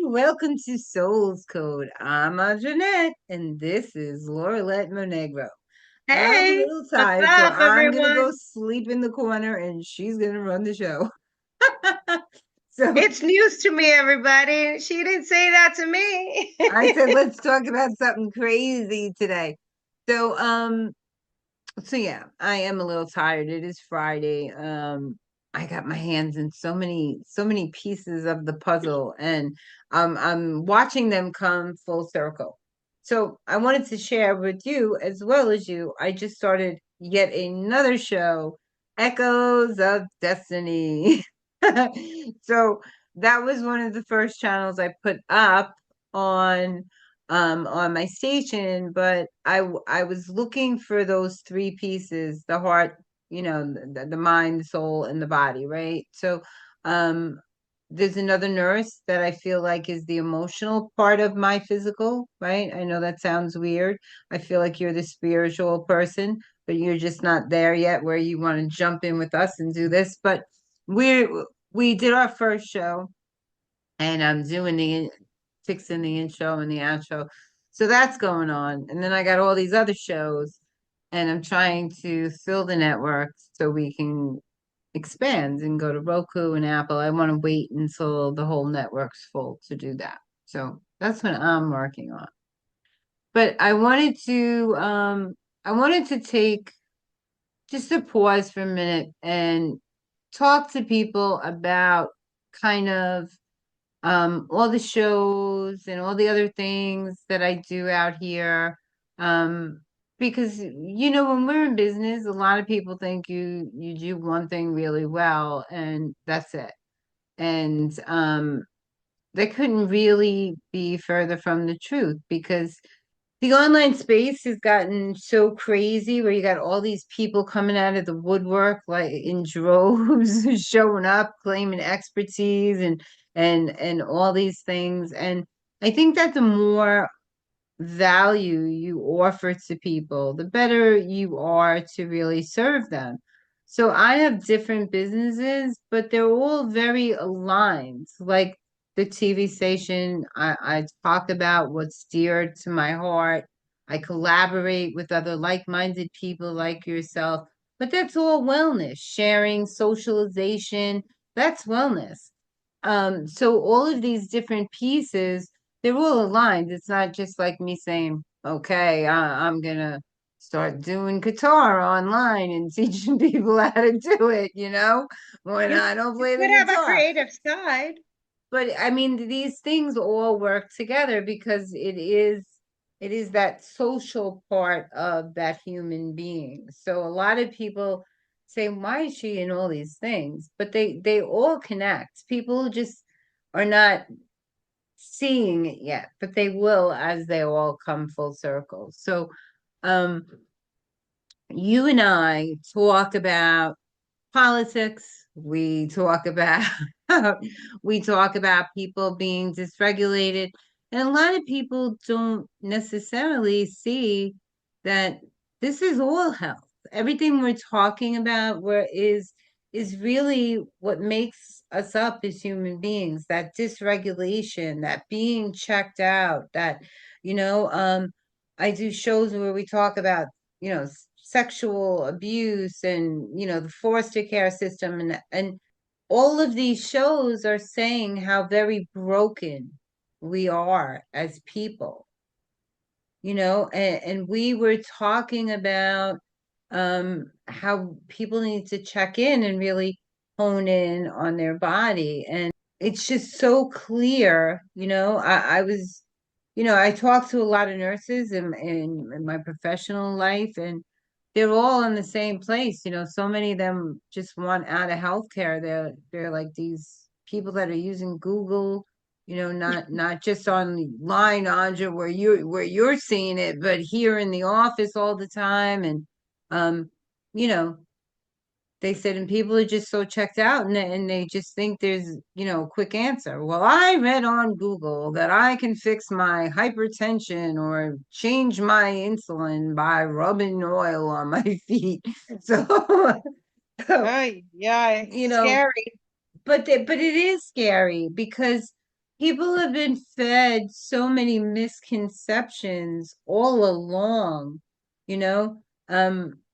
welcome to Soul's Code. I'm Andrea, and this is Lorilet Monegro. I'm a Hey, little what's tired, so up, I'm gonna go everyone? sleep in the corner, and she's gonna run the show. So It's news to me, everybody. She didn't say that to me. I said, let's talk about something crazy today. So, so yeah, I am a little tired. It is Friday. I got my hands in so many pieces of the puzzle, and I'm watching them come full circle. So I wanted to share with you as well as you. I just started yet another show, Echoes of Destiny. So that was one of the first channels I put up on on my station, but I was looking for those three pieces, the heart, the mind, the soul, and the body, right? So um there's another nurse that I feel like is the emotional part of my physical, right? I know that sounds weird. I feel like you're the spiritual person, but you're just not there yet where you want to jump in with us and do this. But we did our first show, and I'm doing the fixing the intro and the outro. So that's going on. And then I got all these other shows, and I'm trying to fill the network so we can expand and go to Roku and Apple. I want to wait until the whole network's full to do that. So that's what I'm working on. But I wanted to take just a pause for a minute and talk to people about kind of all the shows and all the other things that I do out here. Um, because when we're in business, a lot of people think you do one thing really well and that's it. And that couldn't really be further from the truth, because the online space has gotten so crazy where you got all these people coming out of the woodwork like in droves, showing up, claiming expertise and all these things. And I think that the more value you offer to people, the better you are to really serve them. So I have different businesses, but they're all very aligned. Like the TV station, I talk about what's dear to my heart. I collaborate with other like-minded people like yourself, but that's all wellness, sharing, socialization, that's wellness. So all of these different pieces, they're all aligned. It's not just like me saying, okay, I'm gonna start doing guitar online and teaching people how to do it, when You I don't you play the could have a guitar. creative side. But I mean, these things all work together because it is that social part of that human being. So a lot of people say, why is she in all these things? But they all connect. People just are not seeing it yet, but they will as they all come full circle. So um you and I talk about politics. We talk about we talk about people being dysregulated, and a lot of people don't necessarily see that this is all health. Everything we're talking about where is really what makes us up as human beings, that dysregulation, that being checked out, that you know um I do shows where we talk about sexual abuse and the foster care system, and all of these shows are saying how very broken we are as people, and we were talking about how people need to check in and really hone in on their body. And it's just so clear. I talk to a lot of nurses in my professional life, and they're all in the same place. So many of them just want out of healthcare. They're like these people that are using Google, not just online, Anja, where you're seeing it, but here in the office all the time. And um, you know, they said, and people are just so checked out, and they just think there's, a quick answer. Well, I read on Google that I can fix my hypertension or change my insulin by rubbing oil on my feet. So, so, Oh, yeah, you it's know, scary. but it is scary because people have been fed so many misconceptions all along, you know.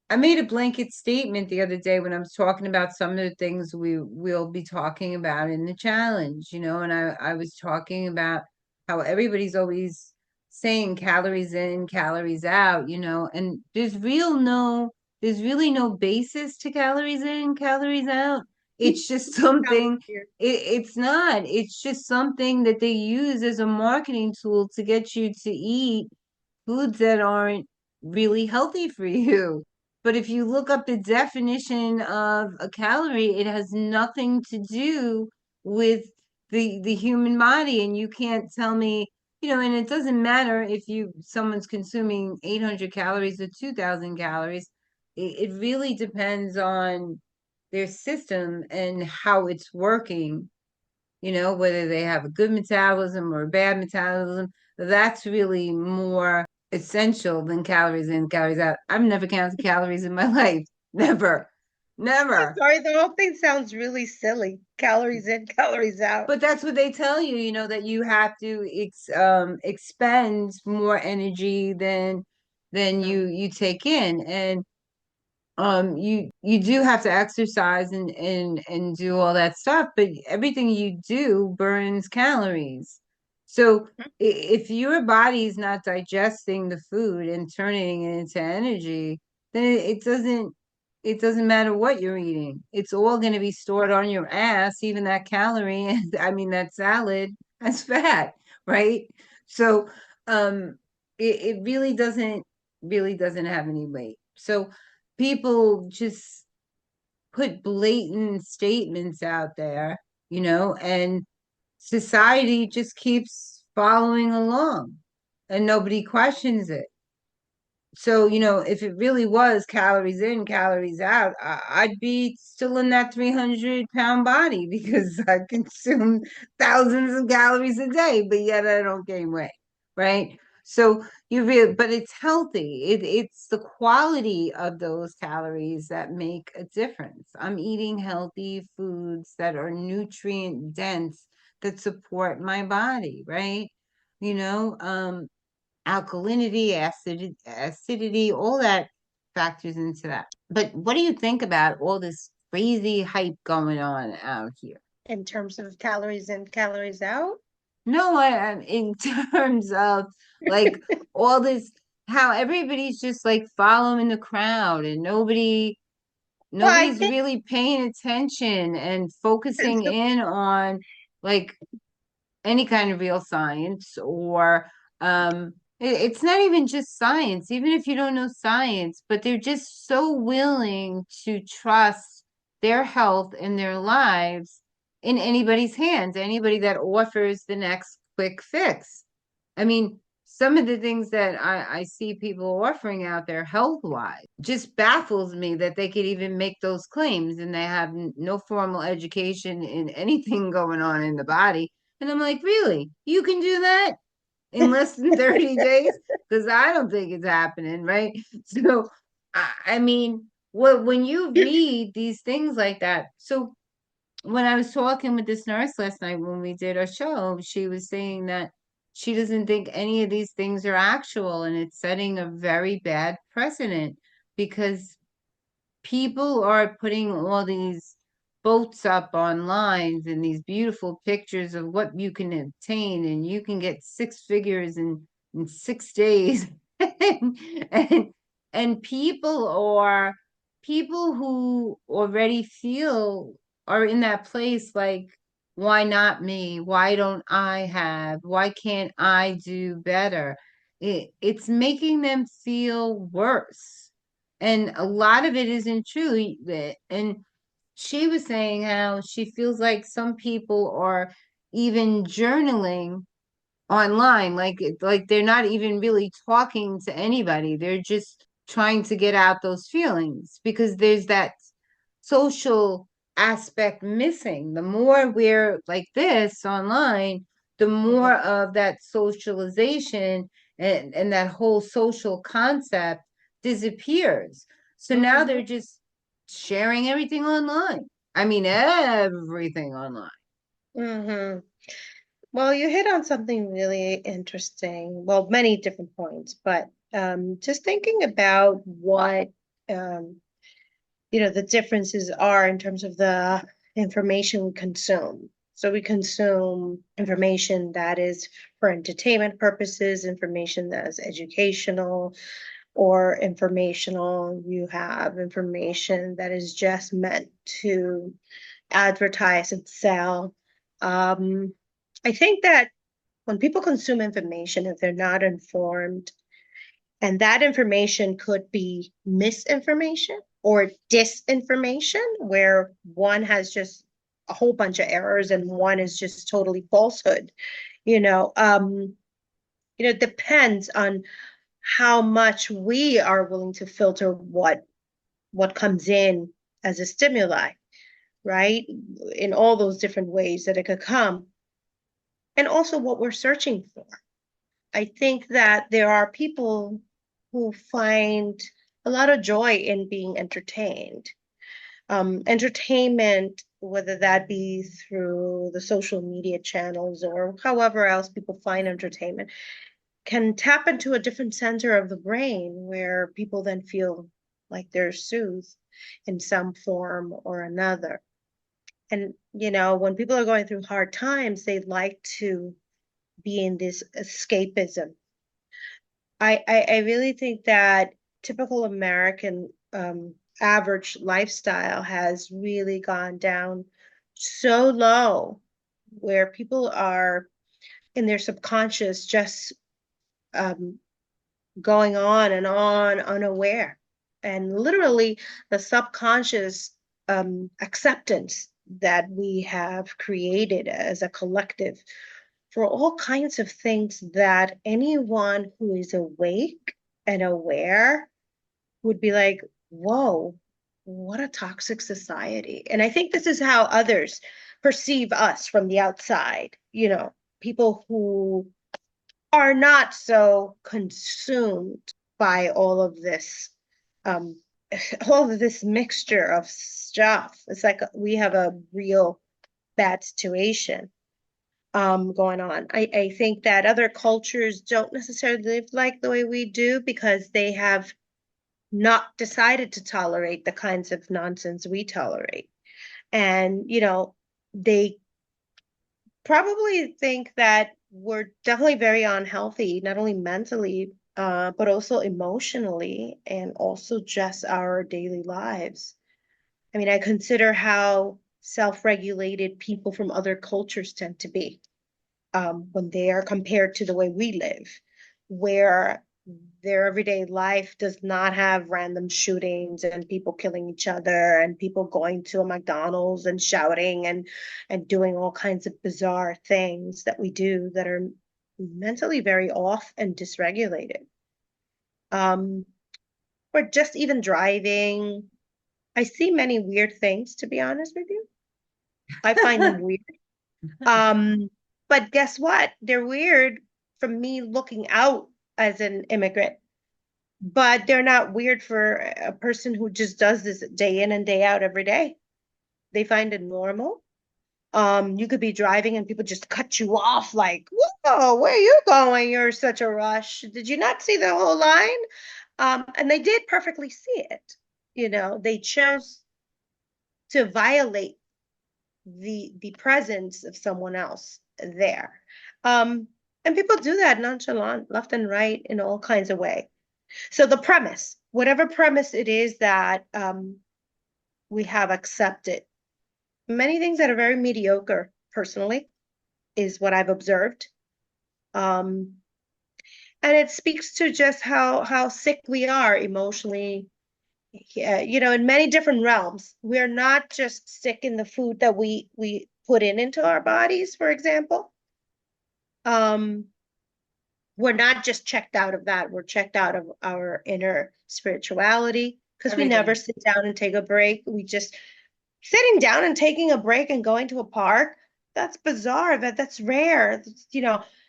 I made a blanket statement the other day when I was talking about some of the things we'll be talking about in the challenge, and I was talking about how everybody's always saying calories in, calories out, and there's really no basis to calories in, calories out. It's just Sounds something weird. it's not. It's just something that they use as a marketing tool to get you to eat foods that aren't really healthy for you. But if you look up the definition of a calorie, it has nothing to do with the human body. And you can't tell me, and it doesn't matter if someone's consuming 800 calories or 2,000 calories. It really depends on their system and how it's working, whether they have a good metabolism or a bad metabolism. That's really more essential than calories in, calories out. I've never counted calories in my life. Never. I'm Never. sorry, the whole thing sounds really silly. Calories in, calories out. But that's what they tell you, that you have to expend more energy than Mm. you take in. And you do have to exercise and do all that stuff, but everything you do burns calories. So if your body's not digesting the food and turning it into energy, then it doesn't matter what you're eating. It's all going to be stored on your ass, even that calorie, and I mean that salad, that's fat, right? So it really doesn't have any weight. So people just put blatant statements out there, and society just keeps following along and nobody questions it. So, if it really was calories in, calories out, I'd be still in that 300-pound body because I consume thousands of calories a day, but yet I don't gain weight, right? So but it's healthy. It's the quality of those calories that make a difference. I'm eating healthy foods that are nutrient dense that support my body, right? You know, alkalinity, acidity, all that factors into that. But what do you think about all this crazy hype going on out here? In terms of calories in, calories out. No, in terms of like all this, how everybody's just like following the crowd and Well, I nobody's think really paying attention and focusing in on like any kind of real science or it's not even just science, even if you don't know science, but they're just so willing to trust their health and their lives in anybody's hands, anybody that offers the next quick fix. I mean, some of the things that I see people offering out there health wise just baffles me that they could even make those claims and they have no formal education in anything going on in the body. And I'm like, really? You can do that in less than 30 days? Because I don't think it's happening, right? So, I mean, when you read these things like that, so when I was talking with this nurse last night when we did our show, she was saying that she doesn't think any of these things are actual and it's setting a very bad precedent because people are putting all these boats up on lines and these beautiful pictures of what you can obtain and you can get six figures in 6 days and, and and people who already feel are in that place like why not me, why don't I have, why can't I do better, it's making them feel worse, and a lot of it isn't true. And she was saying how she feels like some people are even journaling online, like they're not even really talking to anybody. They're just trying to get out those feelings because there's that social aspect missing. The more we're like this online, the Mhm. more of that socialization and that whole social concept disappears. So now they're Mhm. just sharing everything online. I mean, everything online. Mhm. Well, you hit on something really interesting. Well, many different points, but just thinking about what um, the differences are in terms of the information we consume. So we consume information that is for entertainment purposes, information that is educational or informational. You have information that is just meant to advertise and sell. Um, I think that when people consume information, if they're not informed, and that information could be misinformation or disinformation, where one has just a whole bunch of errors and one is just totally falsehood. You know, um, it depends on how much we are willing to filter what comes in as a stimuli, right? In all those different ways that it could come, and also what we're searching for. I think that there are people who find a lot of joy in being entertained. Entertainment, whether that be through the social media channels or however else people find entertainment, can tap into a different center of the brain where people then feel like they're soothed in some form or another. And, when people are going through hard times, they like to be in this escapism. I really think that typical American average lifestyle has really gone down so low where people are in their subconscious just um, going on and on unaware. And literally the subconscious acceptance that we have created as a collective for all kinds of things that anyone who is awake and aware would be like, whoa, what a toxic society. And I think this is how others perceive us from the outside, people who are not so consumed by um, all of this mixture of stuff. It's like we have a real bad situation going on. I think that other cultures don't necessarily live like the way we do because they have not decided to tolerate the kinds of nonsense we tolerate. And, they probably think that we're definitely very unhealthy, not only mentally, but also emotionally and also just our daily lives. I mean, I consider how self-regulated people from other cultures tend to be when they are compared to the way we live, where their everyday life does not have random shootings and people killing each other and people going to a McDonald's and shouting and doing all kinds of bizarre things that we do that are mentally very off and dysregulated. Um, or just even driving. I see many weird things, to be honest with you. I find them weird. Um, but guess what? They're weird from me looking out as an immigrant, but they're not weird for a person who just does this day in and day out every day. They find it normal. You could be driving and people just cut you off like, whoa, where are you going? You're such a rush. Did you not see the whole line? And they did perfectly see it. They chose to violate the presence of someone else there. Um, and people do that nonchalant, left and right, in all kinds of ways. So the premise, whatever premise it is that we have accepted, many things that are very mediocre, personally, is what I've observed. Um, and it speaks to just how sick we are emotionally, in many different realms. We're not just sick in the food that we put into our bodies, for example. Um, we're not just checked out of that, we're checked out of our inner spirituality because we never Everything. sit down and take a break. We just sitting down and taking a break and going to a park, that's bizarre. That's rare.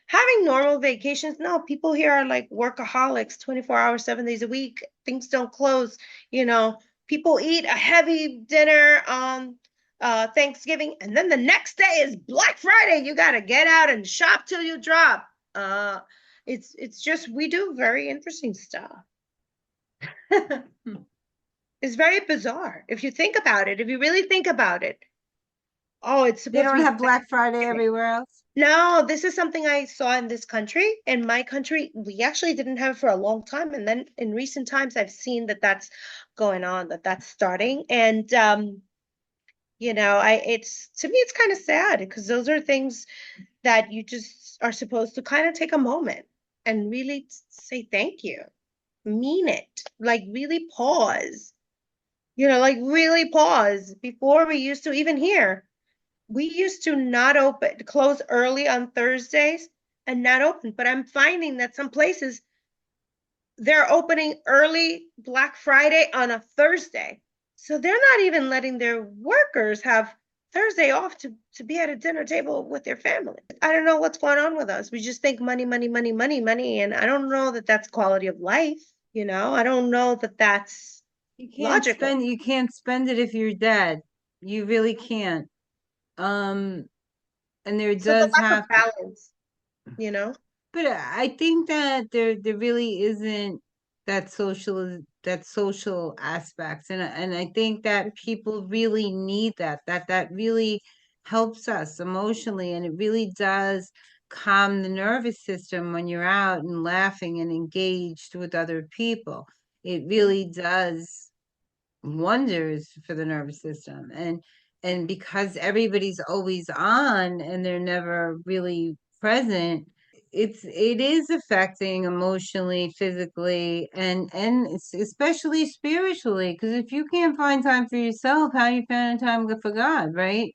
Having normal vacations. No, people here are like workaholics, 24 hours, 7 days a week. Things don't close. You know, people eat a heavy dinner. Thanksgiving, and then the next day is Black Friday. You got to get out and shop till you drop. It's just we do very interesting stuff. It's very bizarre if you think about it. If you really think about it. Oh, it's They supposed to don't be have Black Friday Thanksgiving. everywhere else. No, this is something I saw in this country. In my country, we actually didn't have it for a long time, and then in recent times, I've seen that that's going on, that that's starting, and I it's to me it's kind of sad because those are things that you just are supposed to kind of take a moment and really say thank you, mean it, like really pause, like really pause. Before we used to, even here, we used to not open, close early on Thursdays and not open, but I'm finding that some places they're opening early Black Friday on a Thursday. So they're not even letting their workers have Thursday off to be at a dinner table with their family. I don't know what's going on with us. We just think money, money, money, money, money. And I don't know that that's quality of life. I don't know that that's logical. You can't spend it if you're dead. You really can't. Um, and there So the does lack have of to, balance, you know? but I think that there really isn't that social aspects, and I think that people really need that really helps us emotionally, and it really does calm the nervous system when you're out and laughing and engaged with other people. It really does wonders for the nervous system, and because everybody's always on and they're never really present, it is affecting emotionally, physically, and especially spiritually, because if you can't find time for yourself, how do you find time for God, right?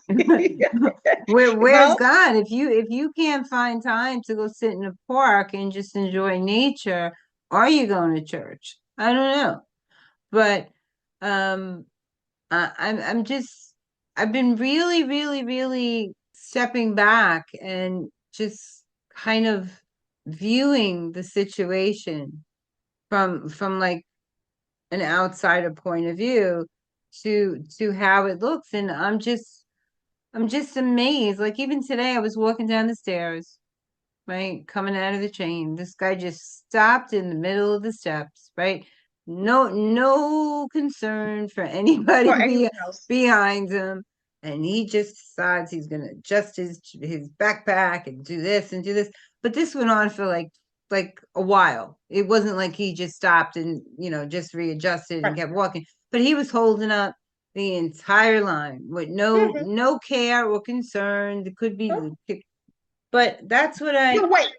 Where's Well, God? If you can't find time to go sit in a park and just enjoy nature, are you going to church? I don't know. But um, I'm just I've been really, really, really stepping back and just kind of viewing the situation from like an outsider point of view to how it looks, and I'm just amazed. Like even today, I was walking down the stairs, right? Coming out of the train. This guy just stopped in the middle of the steps, right? No concern for for anybody anyone else. behind him. And he just decides he's gonna adjust his backpack and do this and do this. But this went on for like a while. It wasn't like he just stopped and just readjusted and Right. kept walking. But he was holding up the entire line with Mhm. no care or concern. It could be the but that's what You I, wait.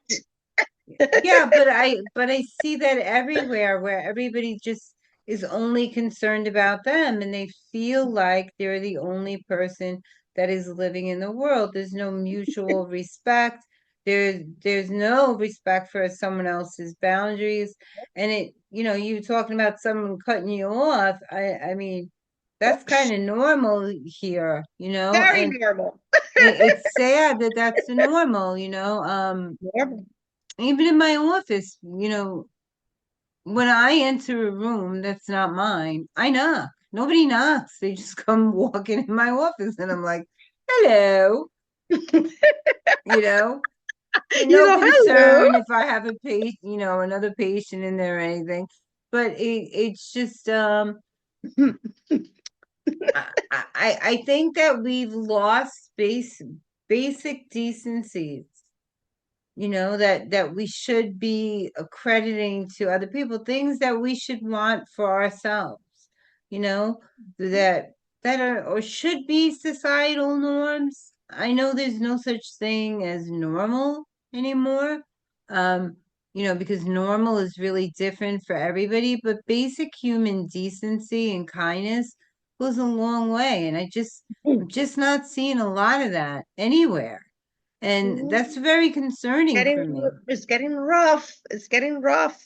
yeah, but I see that everywhere where everybody just is only concerned about them and they feel like they're the only person that is living in the world. There's no mutual respect. There's no respect for someone else's boundaries. And you talking about someone cutting you off. I mean, that's kind of normal here, Very and normal. it's sad that that's the normal, Normal. even in my office, when I enter a room that's not mine, I knock. Nobody knocks. They just come walking in my office and I'm like, hello, you know, and You no go, hello. concern if I have a patient, another patient in there or anything. But it's just I think that we've lost basic decencies, that we should be accrediting to other people, things that we should want for ourselves, you know, that that are or should be societal norms. I know there's no such thing as normal anymore. Um, because normal is really different for everybody, but basic human decency and kindness goes a long way. And I'm just not seeing a lot of that anywhere. And that's very concerning for me. It's getting rough. It's getting rough.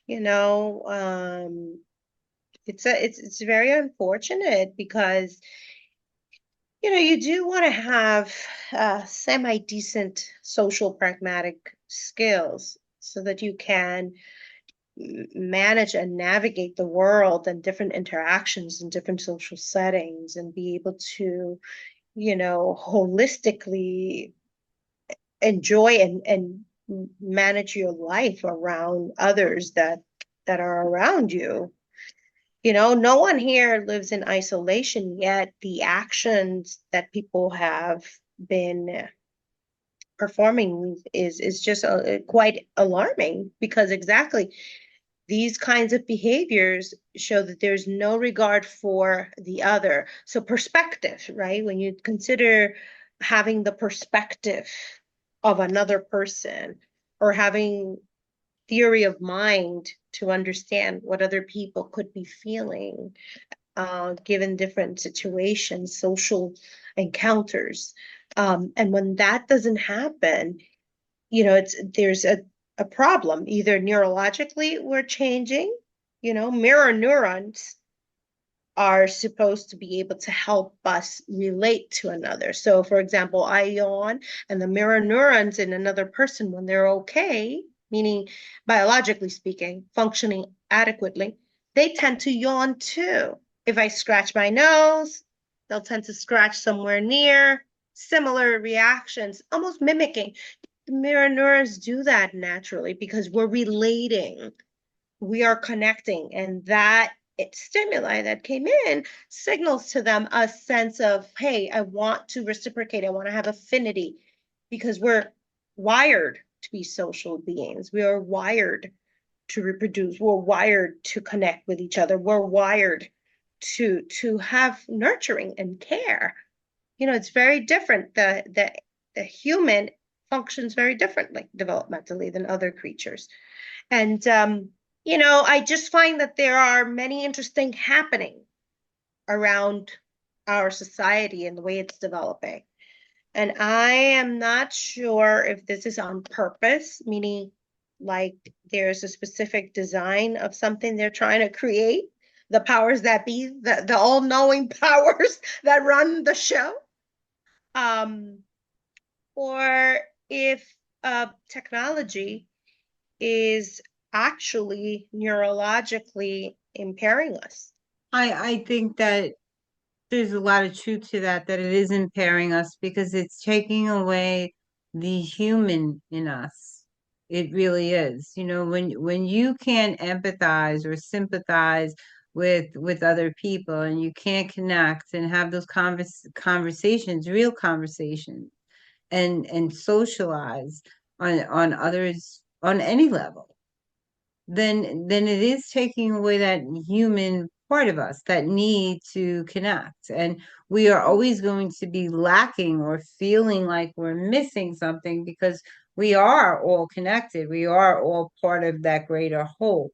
You know, it's very unfortunate because you do want to have semi-decent social pragmatic skills so that you can manage and navigate the world and different interactions and different social settings and be able to, holistically enjoy and manage your life around others that are around you. No one here lives in isolation, yet the actions that people have been performing is just quite alarming, because exactly these kinds of behaviors show that there's no regard for the other. So perspective, right? When you consider having the perspective of another person, or having theory of mind to understand what other people could be feeling, given different situations, social encounters. And when that doesn't happen, there's a problem. Either neurologically we're changing, mirror neurons are supposed to be able to help us relate to another. So, for example, I yawn, and the mirror neurons in another person, when they're okay, meaning biologically speaking, functioning adequately, they tend to yawn too. If I scratch my nose, they'll tend to scratch somewhere near. Similar reactions, almost mimicking. The mirror neurons do that naturally because we're relating, we are connecting, and that stimuli that came in signals to them a sense of, hey, I want to reciprocate, I want to have affinity, because we're wired to be social beings, we are wired to reproduce, we're wired to connect with each other, we're wired to have nurturing and care. It's very different. The human functions very differently developmentally than other creatures. And, I just find that there are many interesting happening around our society and the way it's developing. And I am not sure if this is on purpose, meaning like there's a specific design of something they're trying to create, the powers that be, the all-knowing powers that run the show, um, or if technology is actually neurologically impairing us. I think that there's a lot of truth to that, that it is impairing us because it's taking away the human in us. It really is. When you can't empathize or sympathize with other people, and you can't connect and have those conversations, real conversations, and socialize on others on any level, then it is taking away that human part of us, that need to connect. And we are always going to be lacking or feeling like we're missing something, because we are all connected. We are all part of that greater whole.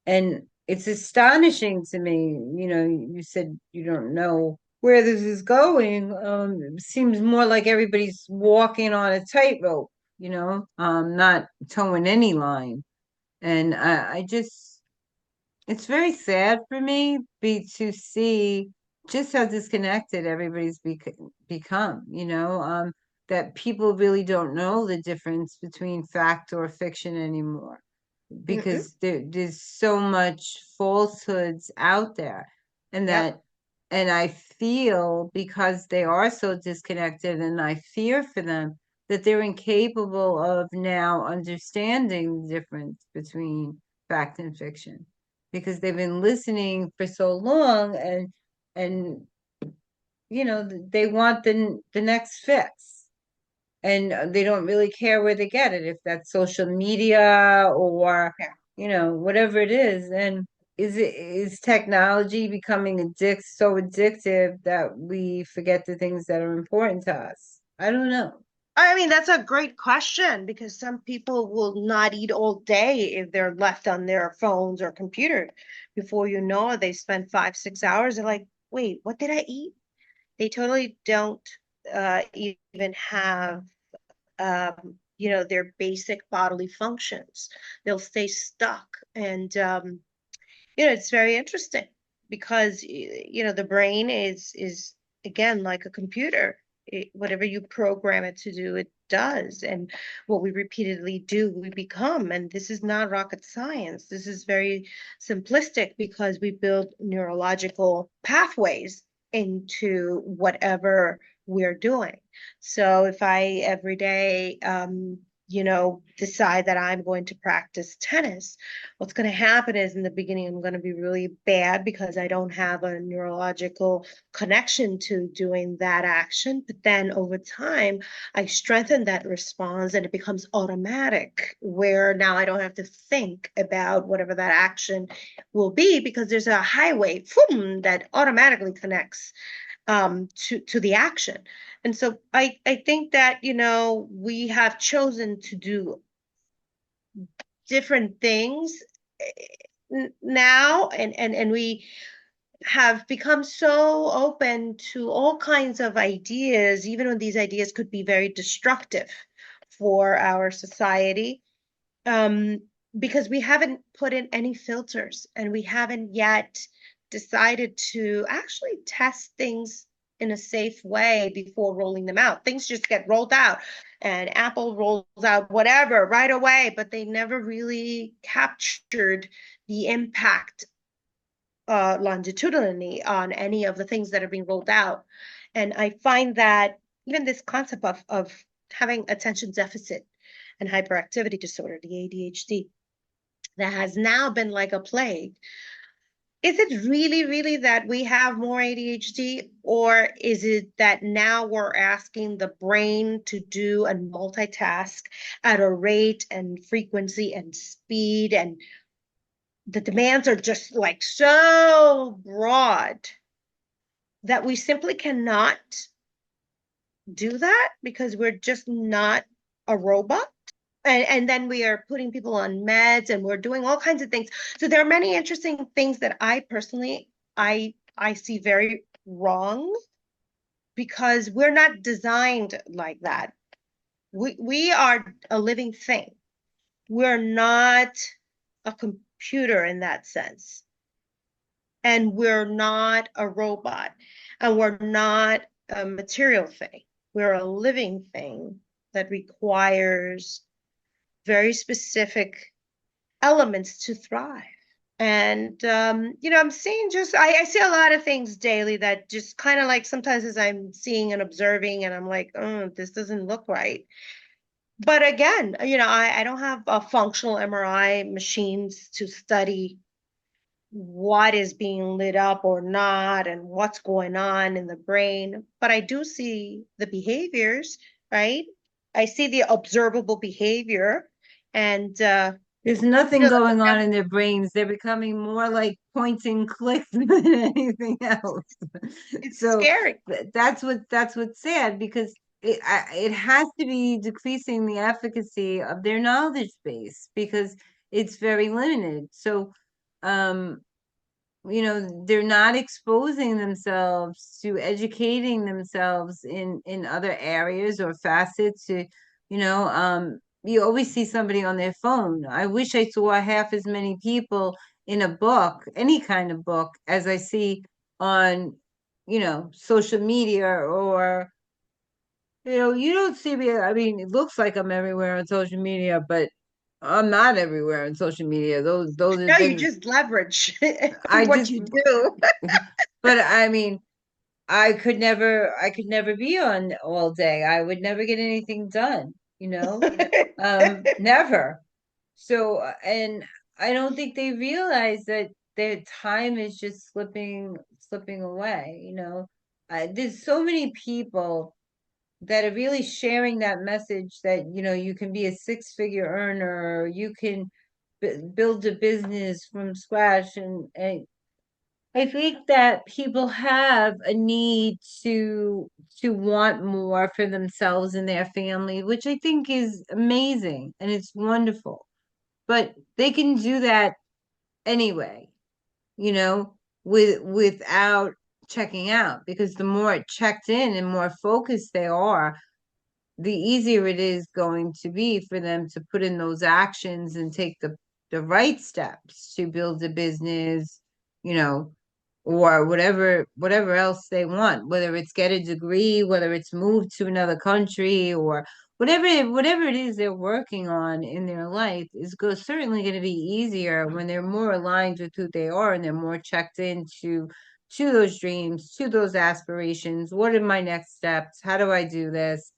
And it's astonishing to me, you said you don't know where this is going. It seems more like everybody's walking on a tightrope, not towing any line. And I just, it's very sad for me to see just how disconnected everybody's become, that people really don't know the difference between fact or fiction anymore, Mm-mm. because there's so much falsehoods out there. And Yep. I feel, because they are so disconnected, and I fear for them, that they're incapable of now understanding the difference between fact and fiction, because they've been listening for so long, and they want the next fix, and they don't really care where they get it, if that's social media or Yeah. whatever it is. And is technology becoming so addictive that we forget the things that are important to us? I don't know. I mean, that's a great question, because some people will not eat all day if they're left on their phones or computer. Before you know it, they spend 5, 6 hours. They're like, wait, what did I eat? They totally don't even have, their basic bodily functions. They'll stay stuck. And, it's very interesting because, the brain is again like a computer. whatever you program it to do, it does. And what we repeatedly do, we become. And this is not rocket science. This is very simplistic because we build neurological pathways into whatever we're doing. So if I every day, decide that I'm going to practice tennis, what's going to happen is in the beginning, I'm going to be really bad because I don't have a neurological connection to doing that action. But then over time, I strengthen that response and it becomes automatic, where now I don't have to think about whatever that action will be because there's a highway boom, that automatically connects to the action. And so I think that, we have chosen to do different things now, and we have become so open to all kinds of ideas, even when these ideas could be very destructive for our society, um, because we haven't put in any filters and we haven't yet decided to actually test things in a safe way before rolling them out. Things just get rolled out, and Apple rolls out whatever right away, but they never really captured the impact longitudinally on any of the things that are being rolled out. And I find that even this concept of having attention deficit and hyperactivity disorder, the ADHD, that has now been like a plague. Is it really, really that we have more ADHD, or is it that now we're asking the brain to do and multitask at a rate and frequency and speed, and the demands are just like so broad that we simply cannot do that because we're just not a robot? And then we are putting people on meds and we're doing all kinds of things. So there are many interesting things that I personally I see very wrong because we're not designed like that. We are a living thing. We're not a computer in that sense. And we're not a robot. And we're not a material thing. We're a living thing that requires very specific elements to thrive. And I'm seeing I see a lot of things daily that just kind of like sometimes as I'm seeing and observing and I'm like, oh, this doesn't look right. But again, I don't have a functional MRI machines to study what is being lit up or not and what's going on in the brain, but I do see the behaviors, right? I see the observable behavior, and There's nothing going on that's in their brains. They're becoming more like points and clicks than anything else. it's So scary. that's what's sad because it has to be decreasing the efficacy of their knowledge base because it's very limited. So um they're not exposing themselves to educating themselves in other areas or facets to you always see somebody on their phone. I wish I saw half as many people in a book, any kind of book, as I see on social media. Or you don't see me. I mean, it looks like I'm everywhere on social media, but I'm not everywhere on social media. Those have No, you been just leverage I what just you do. but I mean, I could never be on all day. I would never get anything done, never. So, and I don't think they realize that their time is just slipping away, there's so many people that are really sharing that message that, you can be a six-figure earner, or you can build a business from scratch. And I think that people have a need to want more for themselves and their family, which I think is amazing and it's wonderful. But they can do that anyway, you know, without checking out, because the more checked in and more focused they are, the easier it is going to be for them to put in those actions and take the right steps to build a business, you know, or whatever else they want, whether it's get a degree, whether it's move to another country, or whatever it is they're working on in their life is certainly going to be easier when they're more aligned with who they are and they're more checked into to those dreams, to those aspirations. What are my next steps? How do I do this?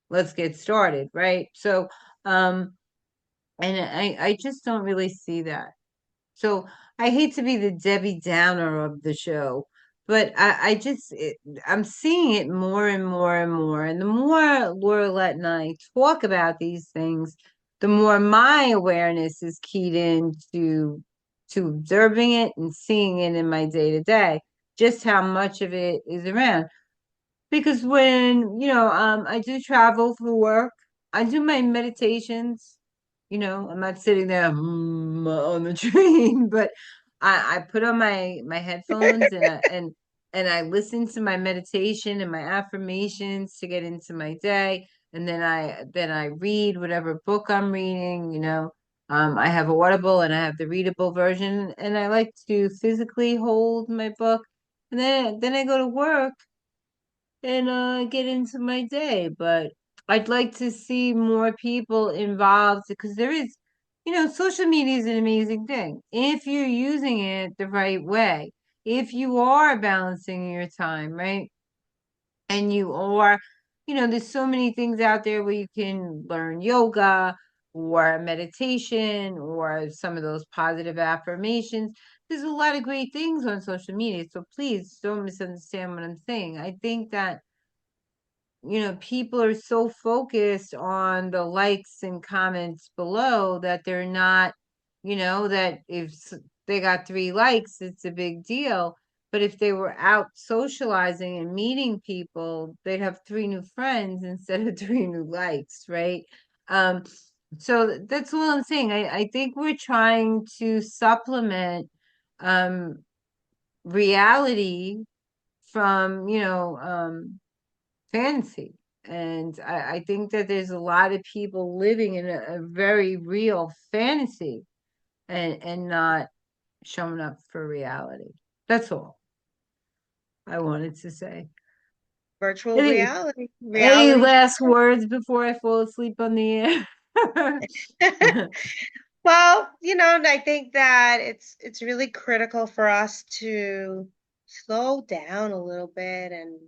Let's get started, right? So, and I just don't really see that. So I hate to be the Debbie Downer of the show, but I'm seeing it more and more and more. And the more Lorilet and I talk about these things, the more my awareness is keyed in to observing it and seeing it in my day to day, just how much of it is around. Because when, I do travel for work, I do my meditations. I'm not sitting there on the train, but I put on my headphones and I listen to my meditation and my affirmations to get into my day. And then I read whatever book I'm reading. I have Audible and I have the readable version, and I like to physically hold my book. And then I go to work and get into my day. But I'd like to see more people involved because social media is an amazing thing if you're using it the right way. If you are balancing your time, right? And there's so many things out there where you can learn yoga or meditation or some of those positive affirmations. There's a lot of great things on social media. So please don't misunderstand what I'm saying. I think that people are so focused on the likes and comments below that they're not, that if they got 3 likes, it's a big deal. But if they were out socializing and meeting people, they'd have 3 new friends instead of 3 new likes, right? Um, so that's all I'm saying. I think we're trying to supplement um, reality from, fantasy. And I think that there's a lot of people living in a very real fantasy and not showing up for reality. That's all I wanted to say. Virtual Any, reality, any reality. last words before I fall asleep on the air? Well, I think that it's really critical for us to slow down a little bit and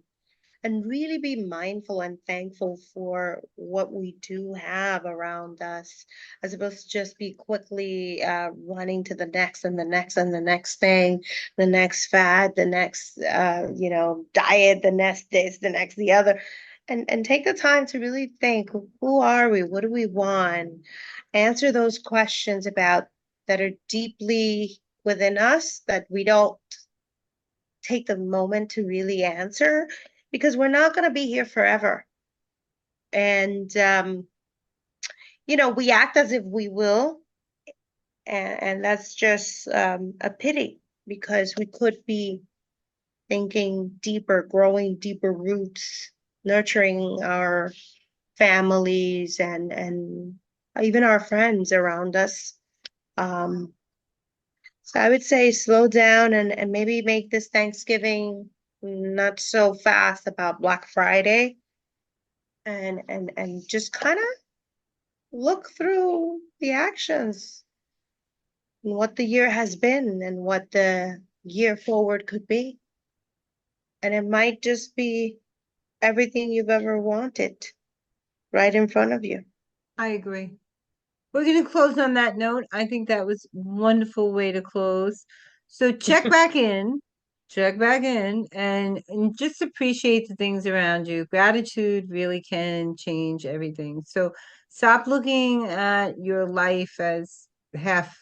really be mindful and thankful for what we do have around us, as opposed to just be quickly running to the next and the next and the next thing, the next fad, the next diet, the next this, the next the other. And take the time to really think, who are we? What do we want? Answer those questions about that are deeply within us that we don't take the moment to really answer because we're not going to be here forever. And, we act as if we will. And that's just a pity because we could be thinking deeper, growing deeper roots, nurturing our families and even our friends around us. Um, so I would say slow down and maybe make this Thanksgiving not so fast about Black Friday and just kind of look through the actions and what the year has been and what the year forward could be. And it might just be everything you've ever wanted right in front of you. I agree. We're going to close on that note. I think that was a wonderful way to close. So check back in, and just appreciate the things around you. Gratitude really can change everything. So stop looking at your life as half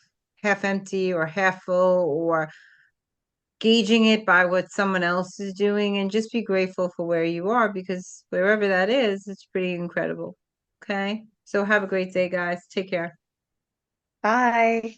empty or half full or gauging it by what someone else is doing, and just be grateful for where you are because wherever that is, it's pretty incredible. Okay? So have a great day, guys. Take care. Bye.